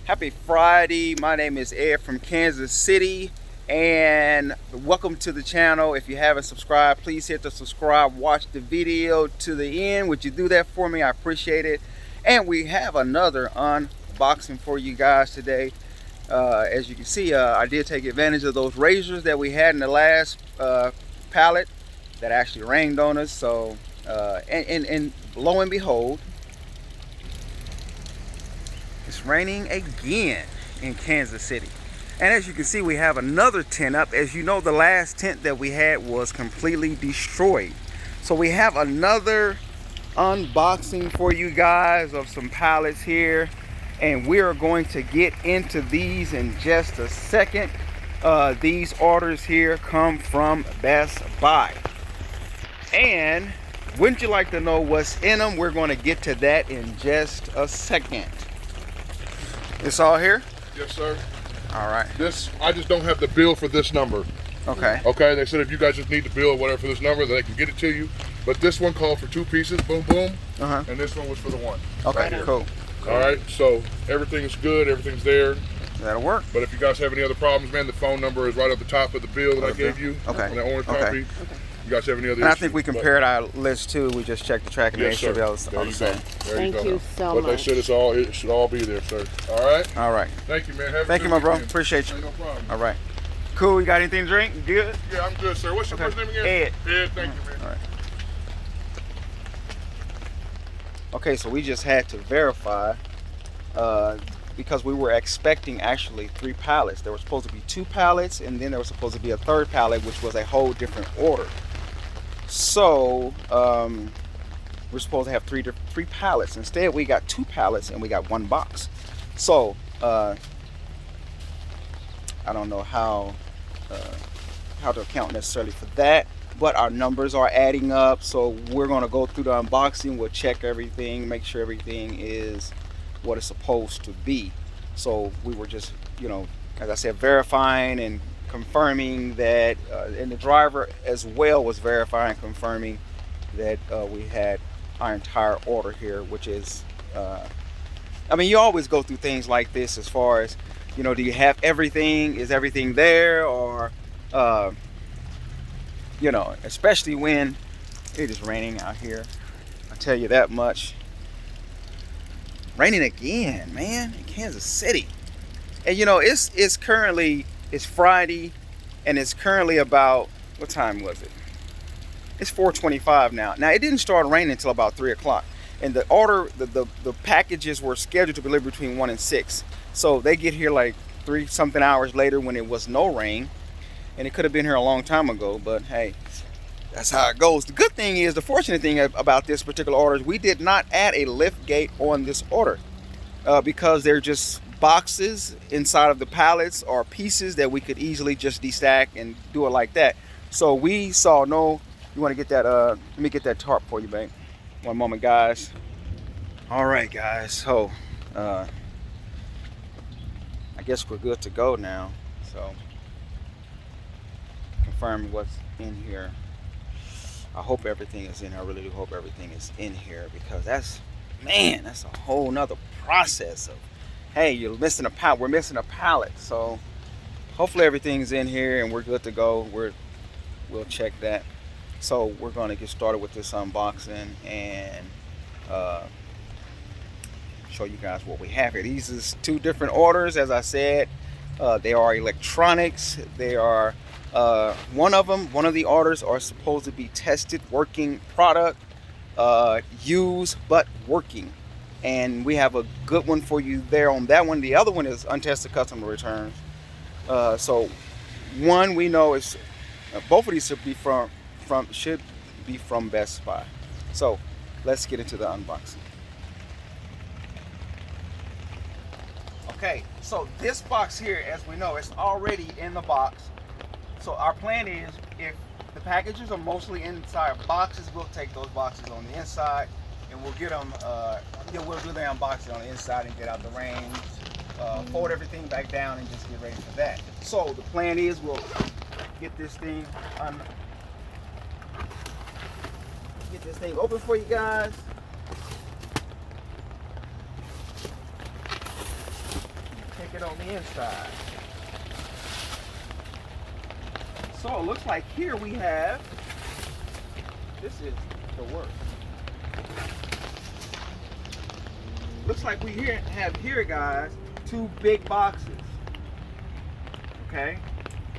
Happy Friday. My name is Ed from Kansas City, and welcome to the channel. If you haven't subscribed, please hit the subscribe, watch the video to the end. Would you do that for me? I appreciate it. And we have another unboxing for you guys today. As you can see, I did take advantage of those razors that we had in the last pallet that actually rained on us. So and lo and behold, it's raining again in Kansas City. And as you can see, we have another tent up. As you know, the last tent that we had was completely destroyed. So we have another unboxing for you guys of some pallets here. And we are going to get into these in just a second. These orders here come from Best Buy. And wouldn't you like to know what's in them? We're going to get to that in just a second. It's all here? Yes, sir. All right. This, I just don't have the bill for this number. Okay. Okay, they said if you guys just need the bill or whatever for this number, then they can get it to you. But this one called for 2 pieces, boom, boom. Uh-huh. And this one was for the one. Okay, right cool. All right, so everything's good, everything's there. That'll work. But if you guys have any other problems, man, the phone number is right at the top of the bill that I gave you. Okay. On that orange Okay. copy. You guys have any other And I issues? think we compared our list too. We just checked the tracking and Yes, should be sir. all There the you same. go. There Thank you go. you so But much. they said it should all be there, sir. All right? All right. Thank you, man. Have a Thank you, good my bro. weekend. Appreciate you. Ain't no problem. All right. Cool. You got anything to drink? You good? Yeah, I'm good, sir. What's your first name again? Ed. Ed, thank you, man. All right. Okay, so we just had to verify because we were expecting actually 3 pallets. There were supposed to be 2 pallets, and then there was supposed to be a 3rd pallet, which was a whole different order. So we're supposed to have 3 pallets. Instead, we got 2 pallets and we got 1 box. So I don't know how to account necessarily for that, but our numbers are adding up. So we're going to go through the unboxing. We'll check everything, make sure everything is what it's supposed to be. So we were just, as I said, verifying and confirming that, and the driver as well was verifying, confirming that we had our entire order here, which is, I mean, you always go through things like this as far as, do you have everything? Is everything there? Or, especially when it is raining out here. I tell you that much. Raining again, man, in Kansas City. And it's currently, it's Friday, and it's currently about, what time was it? It's 4:25 now. Now, it didn't start raining until about 3 o'clock. And the order, the packages were scheduled to be delivered between 1 and 6. So they get here like 3-something hours later when it was no rain. And it could have been here a long time ago, but hey, that's how it goes. The good thing is, the fortunate thing about this particular order is we did not add a lift gate on this order because they're just boxes inside of the pallets or pieces that we could easily just destack and do it like that. So we saw no. You want to get that? Let me get that tarp for you, babe. One moment, guys. All right, guys. So I guess we're good to go now. So confirm what's in here. I hope everything is in here. I really do hope everything is in here, because that's a whole nother process of, hey, you're missing a pallet. We're missing a pallet. So hopefully everything's in here and we're good to go. We'll check that. So we're going to get started with this unboxing and show you guys what we have here. These is 2 different orders, as I said. They are electronics. They are one of the orders are supposed to be tested, working product, used but working. And we have a good one for you there on that one. The other one is untested customer returns. So one we know is both of these should be from Best Buy. So let's get into the unboxing. Okay, so this box here, as we know, it's already in the box. So our plan is, if the packages are mostly inside boxes, we'll take those boxes on the inside and we'll get them, we'll do the unboxing on the inside and get out the range, fold everything back down and just get ready for that. So the plan is we'll get this thing open for you guys. it on the inside. So it looks like here we have, this is the work. Looks like we have here, guys, 2 big boxes. Okay,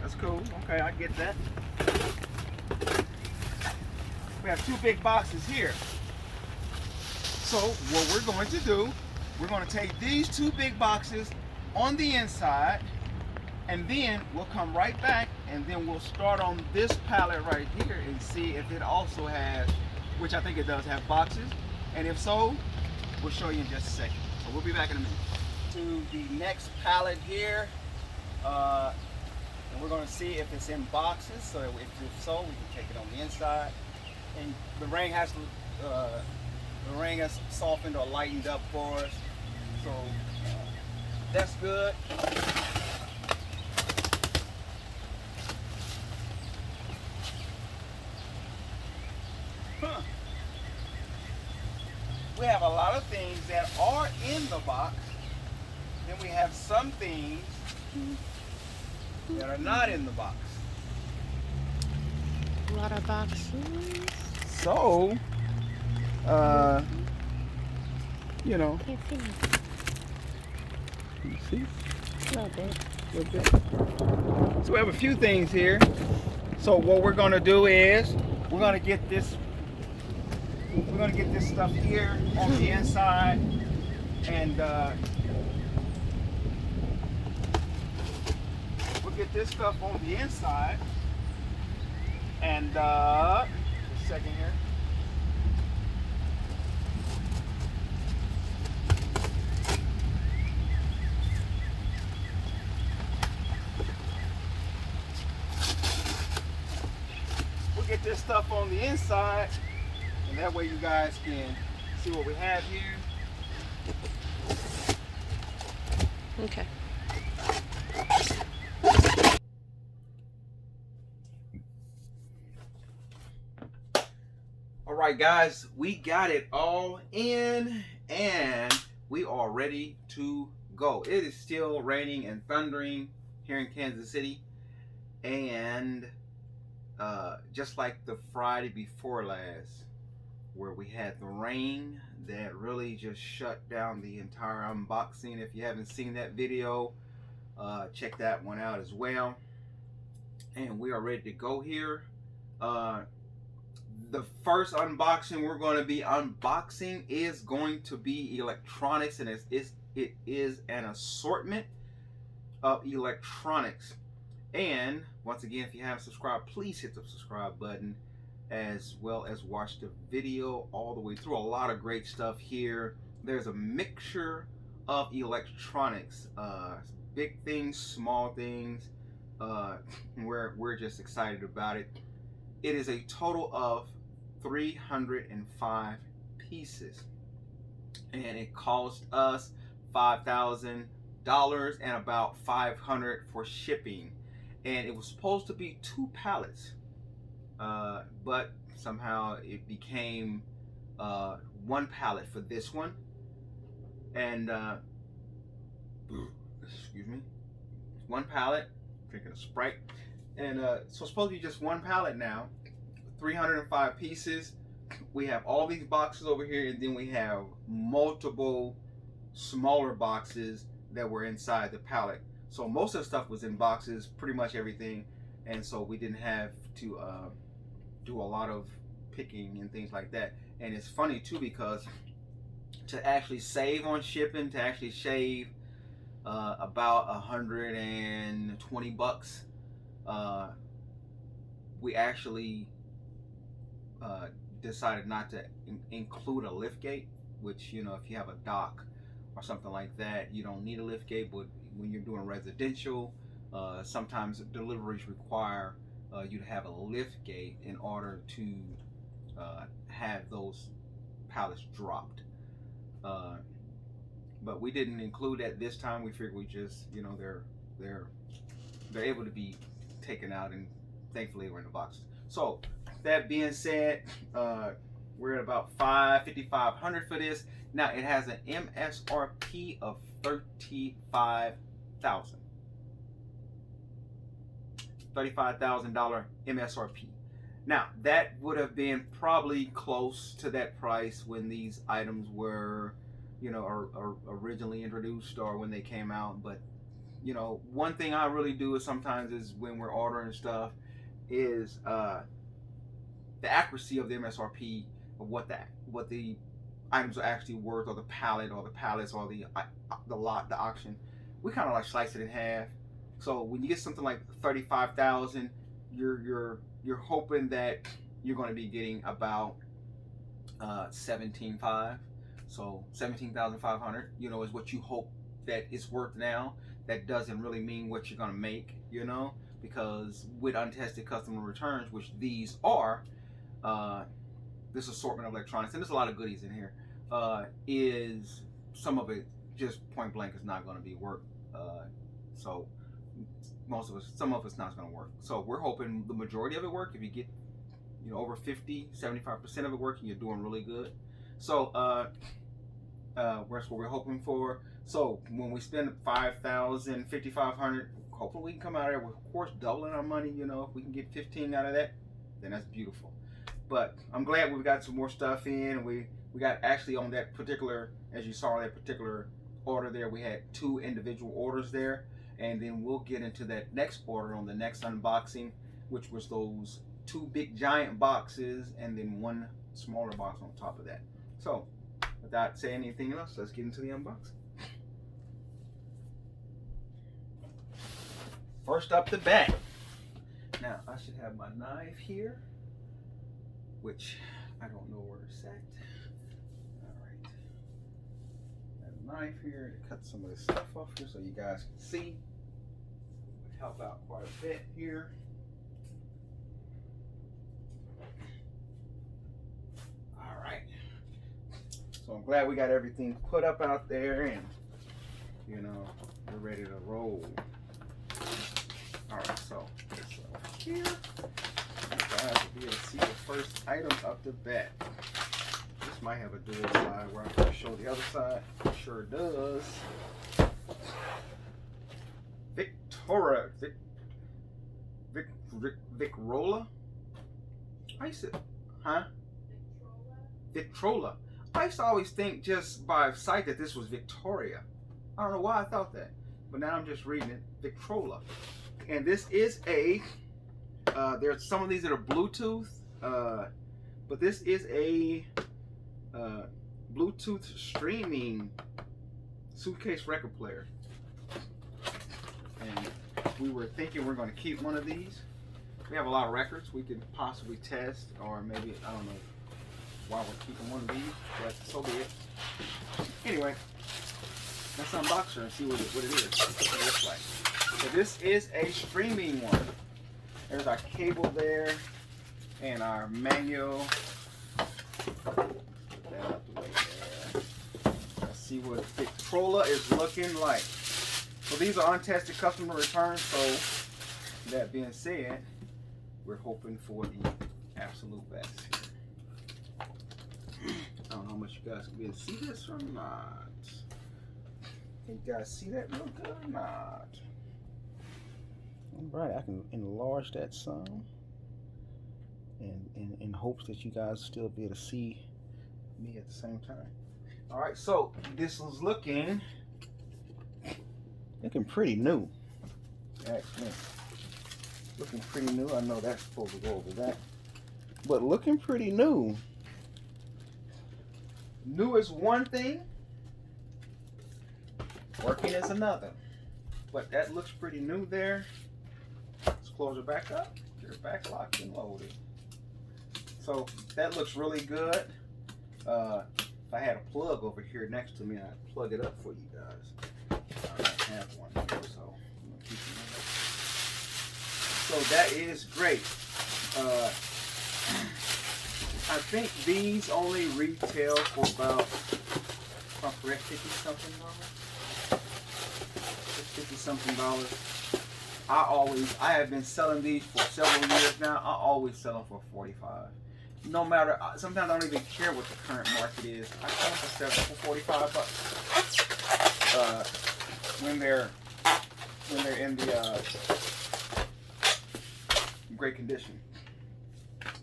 that's cool. Okay, I get that. We have 2 big boxes here. So what we're going to do, we're going to take these 2 big boxes on the inside, and then we'll come right back, and then we'll start on this pallet right here and see if it also has, which I think it does have boxes, and if so, we'll show you in just a second. So we'll be back in a minute. To the next pallet here, and we're going to see if it's in boxes. So if so, we can take it on the inside. And the rain has softened or lightened up for us, so that's good. We have a lot of things that are in the box. Then we have some things that are not in the box. A lot of boxes. So, you know. Can't see me. You see? A little bit. A little bit. So we have a few things here. So what we're going to do is we're going to get this. We're going to get this stuff here on the inside, and we'll get this stuff on the inside. And just a second here. We'll get this stuff on the inside, and that way you guys can see what we have here. Okay. All right, guys, we got it all in, and we are ready to go. It is still raining and thundering here in Kansas City, and just like the Friday before last, where we had the rain that really just shut down the entire unboxing. If you haven't seen that video, check that one out as well. And we are ready to go here. The first unboxing we're going to be unboxing is going to be electronics, and it is an assortment of electronics. And once again, if you haven't subscribed, please hit the subscribe button, as well as watch the video all the way through. A lot of great stuff here. There's a mixture of electronics, big things, small things. We're just excited about it. It is a total of 305 pieces, and it cost us $5,000 and about $500 for shipping. And it was supposed to be 2 pallets, but somehow it became 1 pallet for this one. And excuse me, 1 pallet. Drinking a Sprite, and so it's supposed to be just 1 pallet now. 305 pieces. We have all these boxes over here, and then we have multiple smaller boxes that were inside the pallet. So most of the stuff was in boxes, pretty much everything, and so we didn't have to do a lot of picking and things like that. And it's funny too, because to actually save on shipping, to actually shave about $120, we actually decided not to include a lift gate, which, you know, if you have a dock or something like that, you don't need a lift gate. But when you're doing residential, sometimes deliveries require you to have a lift gate in order to have those pallets dropped. But we didn't include that this time. We figured we just, you know, they're able to be taken out, and thankfully we're in the boxes. So that being said, we're at about $5,500 for this. Now it has an MSRP of $35. $35,000 MSRP. Now, that would have been probably close to that price when these items were, originally introduced or when they came out. But, one thing I really do is sometimes is when we're ordering stuff is the accuracy of the MSRP of what the items are actually worth, or the pallet or the pallets or the lot, the auction. We kind of like slice it in half. So when you get something like 35,000, you're hoping that you're going to be getting about 17.5. So 17,500, is what you hope that it's worth now. That doesn't really mean what you're going to make, because with untested customer returns, which these are, this assortment of electronics, and there's a lot of goodies in here, is some of it just point blank is not going to be worth. So some of it's not going to work. So we're hoping the majority of it work. If you get, over 50-75% of it working, you're doing really good. So that's what we're hoping for. So when we spend 5,000, 5,500, hopefully we can come out of there with, of course, doubling our money. If we can get 15 out of that, then that's beautiful. But I'm glad we've got some more stuff in. We got actually on that particular, as you saw that particular order there, we had 2 individual orders there. And then we'll get into that next order on the next unboxing, which was those 2 big giant boxes and then 1 smaller box on top of that. So without saying anything else, let's get into the unboxing. First up the bat. Now I should have my knife here, which I don't know where it's at. All right. Got a knife here to cut some of this stuff off here so you guys can see. Would help out quite a bit here. All right. So I'm glad we got everything put up out there, and we're ready to roll. All right, so this over here. You guys will be able to see the first item up the bat. This might have a dual side where I'm going to show the other side. It sure does. Victrola? I used to, Victrola. I used to always think just by sight that this was Victoria. I don't know why I thought that, but now I'm just reading it. Victrola. And this is there's some of these that are Bluetooth, but this is a Bluetooth streaming suitcase record player. And we were thinking we're going to keep one of these. We have a lot of records we could possibly test, or maybe, I don't know why we're keeping one of these, but so be it. Anyway, let's unbox her and see what it is, what it looks like. So this is a streaming one. There's our cable there and our manual. Put that out the way there. Let's see what Victrola is looking like. So these are untested customer returns. So that being said, we're hoping for the absolute best here. I don't know how much you guys can be able to see this or not. Can you guys see that real good or not? Alright, I can enlarge that some, and in hopes that you guys still be able to see me at the same time. Alright, so this is looking pretty new. Actually, looking pretty new. I know that's supposed to go over that, but looking pretty new. New is one thing, working is another. But that looks pretty new there. Let's close it back up. Get it back locked and loaded. So that looks really good. If I had a plug over here next to me, I'd plug it up for you guys. I don't have one here, so I'm gonna keep it in there. So that is great. I think these only retail for about, if I'm correct, $50-something. $50-something. I have been selling these for several years now. I always sell them for $45. No matter, sometimes I don't even care what the current market is. I sell them for $45. When they're when they're in the great condition.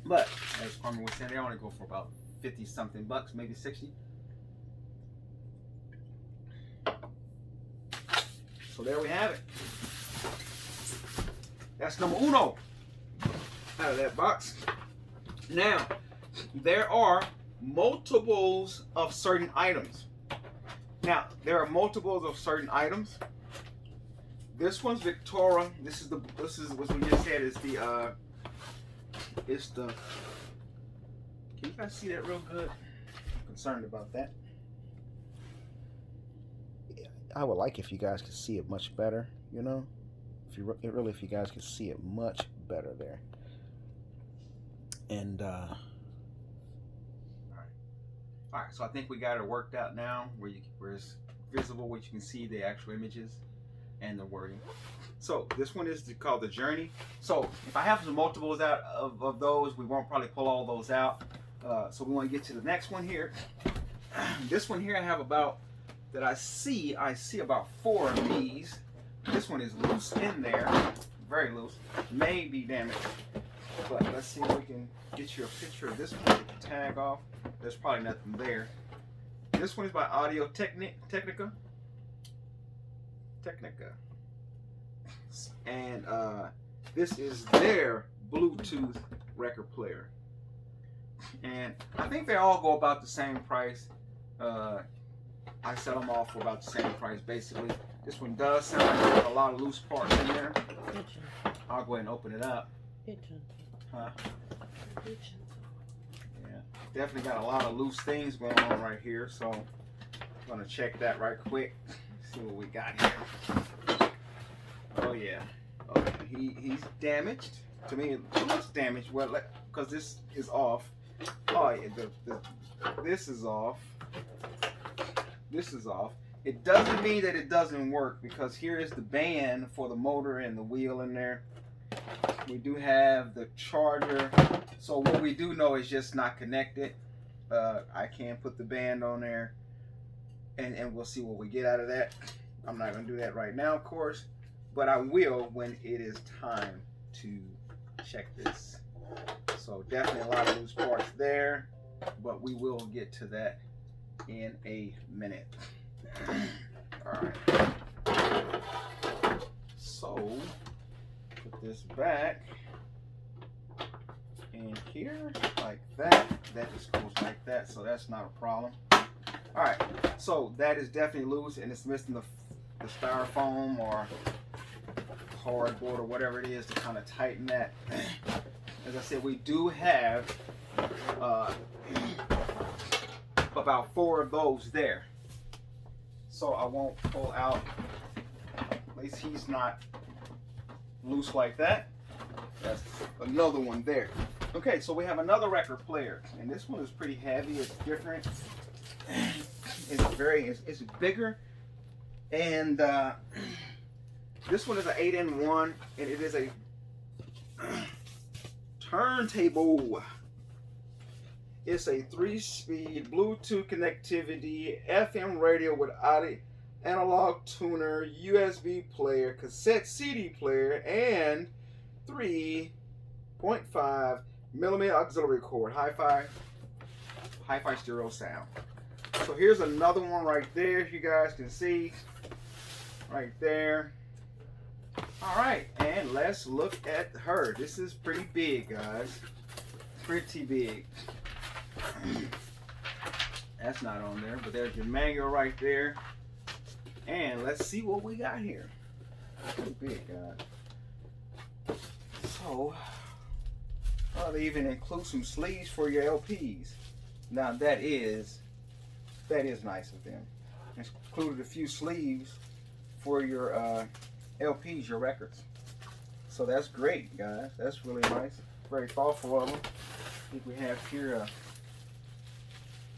But as Carmen was saying, they only go for about 50 something bucks, maybe 60. So there we have it. That's number uno out of that box. Now, there are multiples of certain items. Now, there are multiples of certain items. This one's Victrola. This is what we just said is the can you guys see that real good? I'm concerned about that. I would like if you guys could see it much better, you know? If you guys could see it much better there. And all right, so I think we got it worked out now where it's visible, where you can see the actual images and the wording. So this one is called The Journey. So if I have some multiples out of those, we won't probably pull all those out. So we want to get to the next one here. This one here I have about, that I see about 4 of these. This one is loose in there, very loose, may be damaged. But let's see if we can get you a picture of this one. Tag off. There's probably nothing there. This one is by Audio Technica. And this is their Bluetooth record player. And I think they all go about the same price. I sell them all for about the same price, basically. This one does sound like there's a lot of loose parts in there. I'll go ahead and open it up. Huh? Yeah, definitely got a lot of loose things going on right here, so I'm gonna check that right quick. See what we got here. Oh yeah, okay. He's damaged. To me, it looks damaged. Well, because this is off. Oh yeah, this is off. This is off. It doesn't mean that it doesn't work, because here is the band for the motor and the wheel in there. We do have the charger. So what we do know is just not connected. I can put the band on there, and we'll see what we get out of that. I'm not going to do that right now, of course, but I will when it is time to check this. So definitely a lot of loose parts there, but we will get to that in a minute. All right. So put this back in here like that. That just goes like that, so that's not a problem. All right, so that is definitely loose, and it's missing the styrofoam or cardboard or whatever it is to kind of tighten that. As I said, we do have about 4 of those there, so I won't pull out. At least he's not loose like that. That's another one there. Okay, so we have another record player, and this one is pretty heavy. It's different. It's bigger, and this one is an 8-in-1, and it is a turntable. It's a 3-speed Bluetooth connectivity, FM radio with audio, analog tuner, USB player, cassette CD player, and 3.5 millimeter auxiliary cord, hi-fi stereo sound. So here's another one right there, if you guys can see, right there. All right, and let's look at her. This is pretty big, guys. Pretty big. That's not on there, but there's your manual right there. And let's see what we got here. Pretty big, guys. So, they even include some sleeves for your LPs. Now that is nice of them. It's included a few sleeves for your LPs, your records. So that's great, guys. That's really nice. Very thoughtful of them. I think we have here a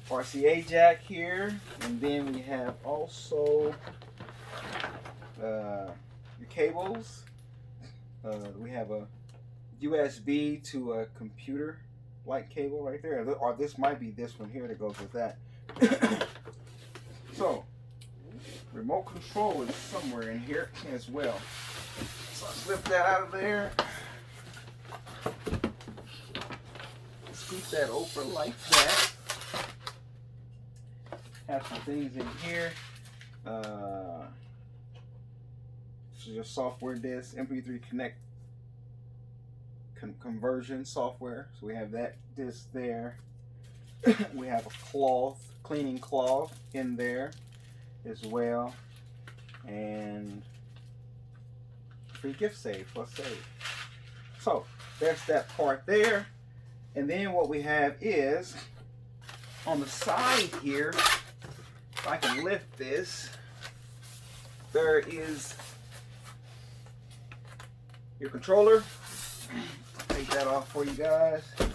RCA jack here, and then we have also your cables. We have a USB to a computer like cable right there, or this might be this one here that goes with that. So remote remote control is somewhere in here as well. So let's lift that out of there. Scoop that over like that. Have some things in here. This is your software disk, MP3 Connect conversion software. So we have that disk there. We have a cloth, cleaning cloth in there as well. And free gift save plus save. So there's that part there. And then what we have is on the side here, if I can lift this, there is your controller. Take that off for you guys. You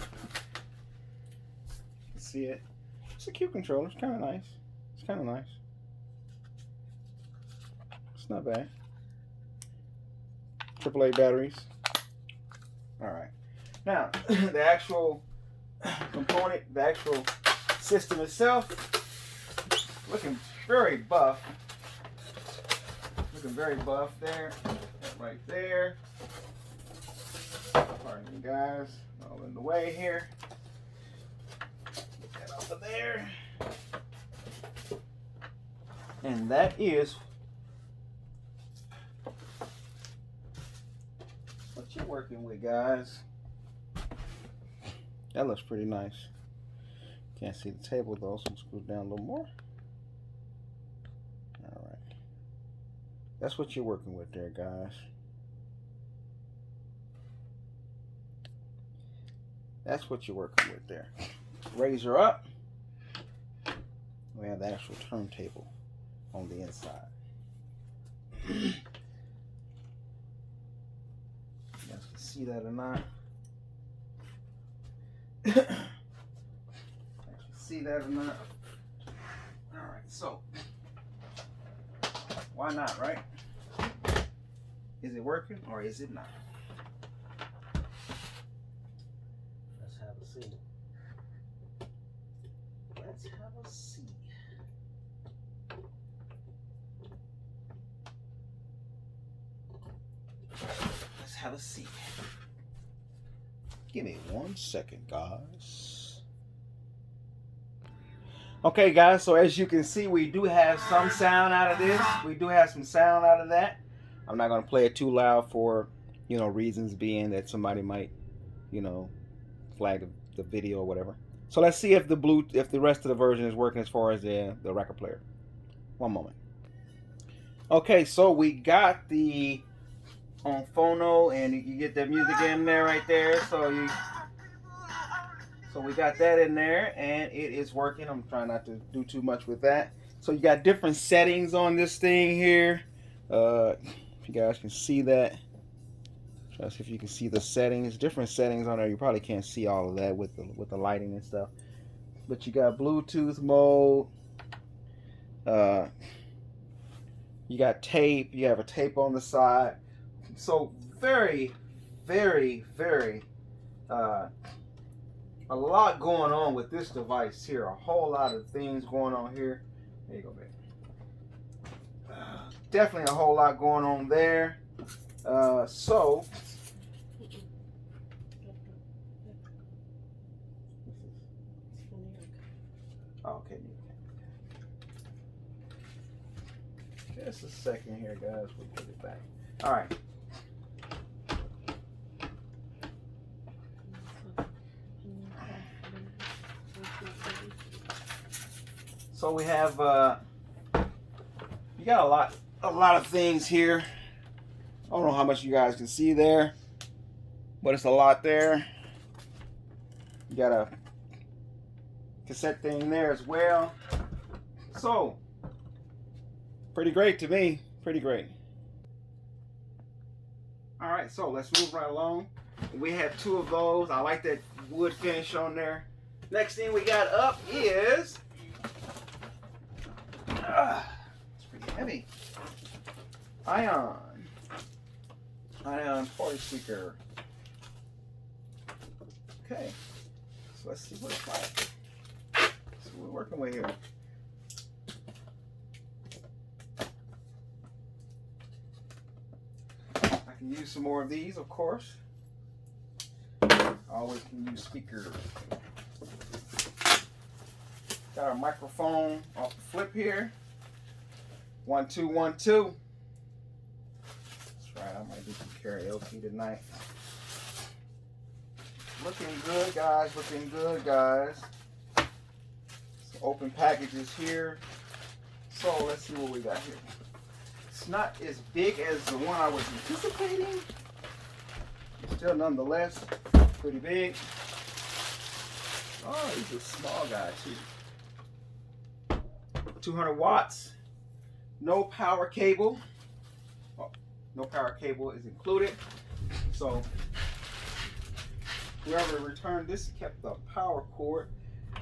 can see it. It's a cute controller. It's kind of nice. It's kind of nice. It's not bad. AAA batteries. All right. Now, the actual component, the actual system itself, looking very buff. Looking very buff there. That right there. Pardon me, guys. All in the way here. Get that off of there. And that is what you're working with, guys. That looks pretty nice. Can't see the table though, so I'm screw it down a little more. Alright. That's what you're working with there, guys. That's what you're working with there. Razor up. We have the actual turntable on the inside. You guys can see that or not? See that or not? Alright, so why not, right? Is it working or is it not? Let's have a see. Let's have a see. Let's have a see. Give me 1 second, guys. Okay, guys, so as you can see, we do have some sound out of this. We do have some sound out of that. I'm not going to play it too loud for, reasons being that somebody might, flag the video or whatever. So let's see if the rest of the version is working as far as the record player. One moment. Okay, so we got the on phono, and you get that music in there right there. So we got that in there, and it is working. I'm trying not to do too much with that. So you got different settings on this thing here. If you guys can see that, try to see if you can see the settings. Different settings on there. You probably can't see all of that with the lighting and stuff. But you got Bluetooth mode. You got tape. You have a tape on the side. So very, very, very, a lot going on with this device here. A whole lot of things going on here. There you go, baby. Definitely a whole lot going on there. Oh, okay. Just a second here, guys. We'll get it back. All right. So we have you got a lot of things here. I don't know how much you guys can see there, but it's a lot there. You got a cassette thing there as well. So pretty great to me. Pretty great. All right, so let's move right along. We have 2 of those. I like that wood finish on there. Next thing we got up is it's pretty heavy. Ion party speaker. Okay, so let's see what it's like. So we're working with here. Can use some more of these, of course. Always can use speakers. Got our microphone off the flip here. 1 2 1 2. That's right. I might do some karaoke tonight. Looking good, guys. Looking good, guys. Some open packages here. So let's see what we got here. It's not as big as the one I was anticipating. Still, nonetheless, pretty big. Oh, these are small guys here. 200 watts. No power cable. Oh, no power cable is included. So whoever returned this kept the power cord.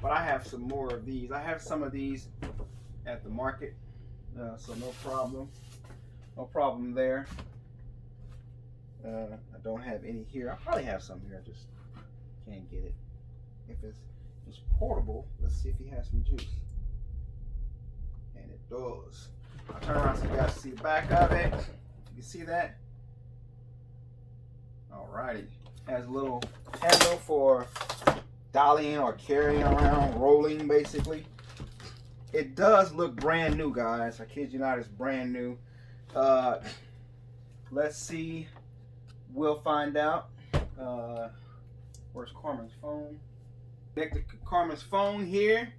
But I have some more of these. I have some of these at the market. So no problem. No problem there. I don't have any here. I probably have some here. I just can't get it. If it's just portable, let's see if he has some juice. And it does. I'll turn around so you guys see the back of it. You can see that. Alrighty. Has a little handle for dollying or carrying around, rolling basically. It does look brand new, guys. I kid you not, it's brand new. Let's see. We'll find out. Where's Carmen's phone? Connect to Carmen's phone here,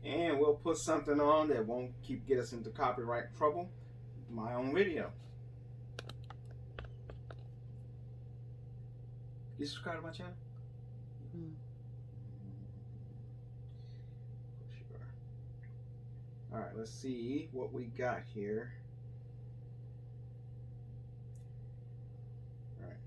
and we'll put something on that won't get us into copyright trouble. My own video. You subscribe to my channel? Mm-hmm. Sure. All right, let's see what we got here. All right.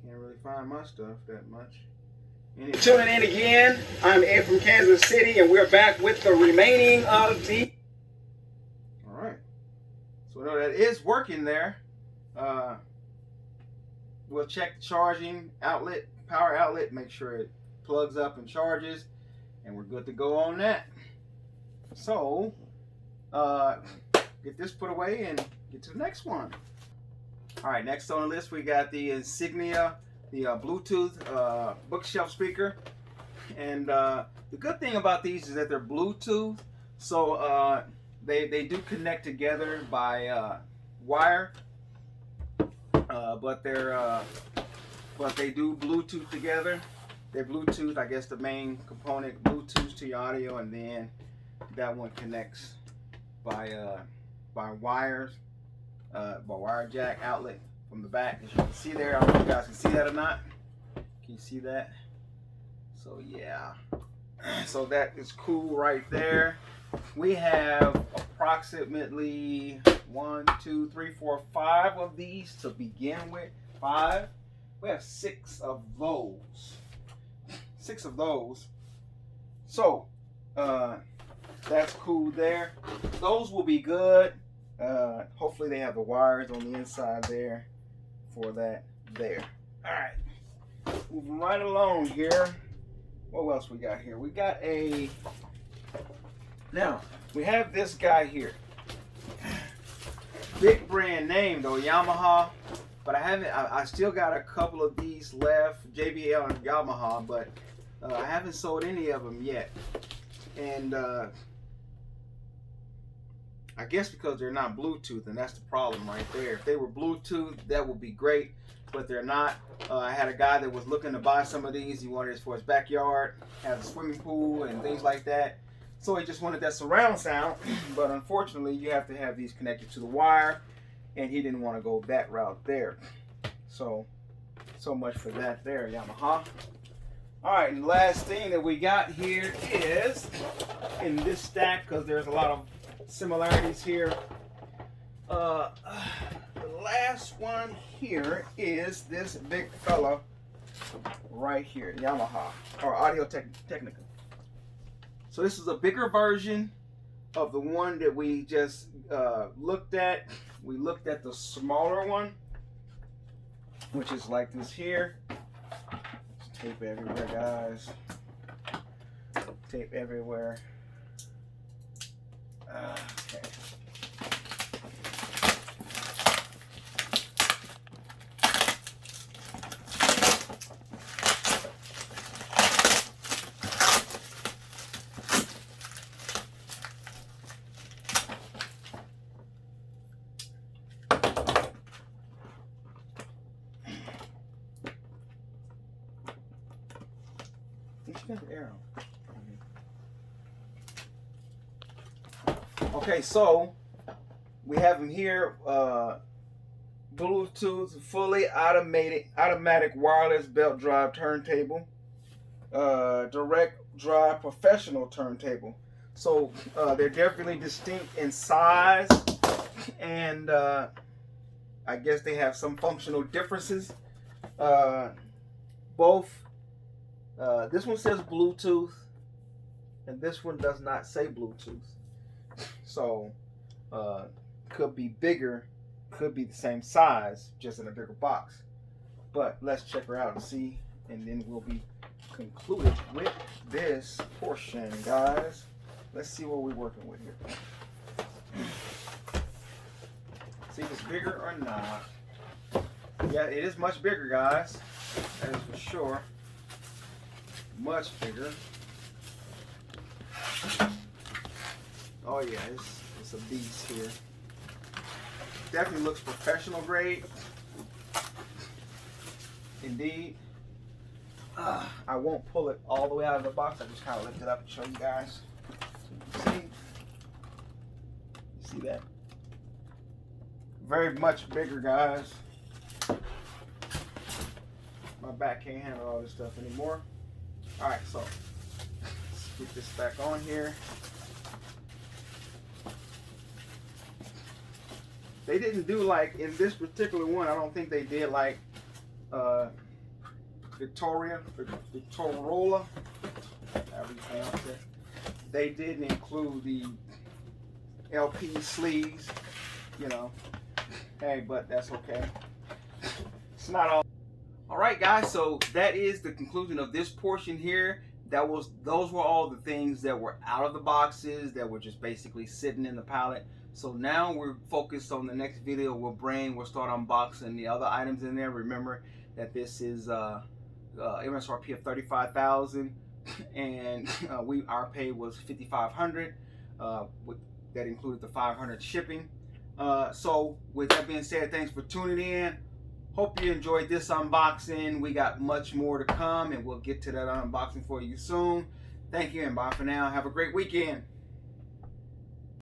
Can't really find my stuff that much. Anyway. Tuning in again. I'm Ed from Kansas City, and we're back with the remaining of the. All right. So we know that is working there. We'll check the charging outlet, power outlet, make sure it plugs up and charges, and we're good to go on that. So, get this put away and get to the next one. All right, next on the list we got the Insignia, the Bluetooth bookshelf speaker. And the good thing about these is that they're Bluetooth, so they do connect together by wire, but they do Bluetooth together. They're Bluetooth, I guess the main component, Bluetooth to your audio, and then that one connects by wires. By wire jack outlet from the back, as you can see there. I don't know if you guys can see that or not. Can you see that? So yeah, so that is cool right there. We have approximately 1 2 3 4 5 of these to begin with. 5. We have 6 of those. 6 of those. So that's cool there. Those will be good. Hopefully they have the wires on the inside there for that there. All right, moving right along here. What else we got here? We got now we have this guy here. Big brand name though, Yamaha, but I still got a couple of these left, JBL and Yamaha, but I haven't sold any of them yet. And I guess because they're not Bluetooth, and that's the problem right there. If they were Bluetooth, that would be great, but they're not. I had a guy that was looking to buy some of these. He wanted it for his backyard, has a swimming pool and things like that. So he just wanted that surround sound, but unfortunately you have to have these connected to the wire, and he didn't want to go that route there. So much for that there, Yamaha. All right, and the last thing that we got here is in this stack, because there's a lot of similarities here. The last one here is this big fella right here, Yamaha, or Audio Technica. So this is a bigger version of the one that we just looked at. We looked at the smaller one, which is like this here. Let's Tape everywhere, guys. Tape everywhere. Okay. You should have the arrow. Okay, so we have them here. Bluetooth, fully automatic wireless belt drive turntable. Direct drive professional turntable. So they're definitely distinct in size, and I guess they have some functional differences. Both. This one says Bluetooth, and this one does not say Bluetooth. So, could be bigger, could be the same size, just in a bigger box. But let's check her out and see, and then we'll be concluded with this portion, guys. Let's see what we're working with here. See if it's bigger or not. Yeah, it is much bigger, guys. That is for sure. Much bigger. Oh yeah, it's a beast here. Definitely looks professional grade. Indeed. I won't pull it all the way out of the box. I just kind of lift it up and show you guys. So you see that? Very much bigger, guys. My back can't handle all this stuff anymore. All right, so let's get this back on here. They didn't do like in this particular one. I don't think they did like Victrola, however you pronounce it. They didn't include the LP sleeves, you know. Hey, but that's okay. It's not all. All right, guys. So that is the conclusion of this portion here. Those were all the things that were out of the boxes that were just basically sitting in the pallet. So now we're focused on the next video. We'll start unboxing the other items in there. Remember that this is MSRP of $35,000, and our pay was $5,500. That included the $500 shipping. So with that being said, thanks for tuning in. Hope you enjoyed this unboxing. We got much more to come, and we'll get to that unboxing for you soon. Thank you, and bye for now. Have a great weekend.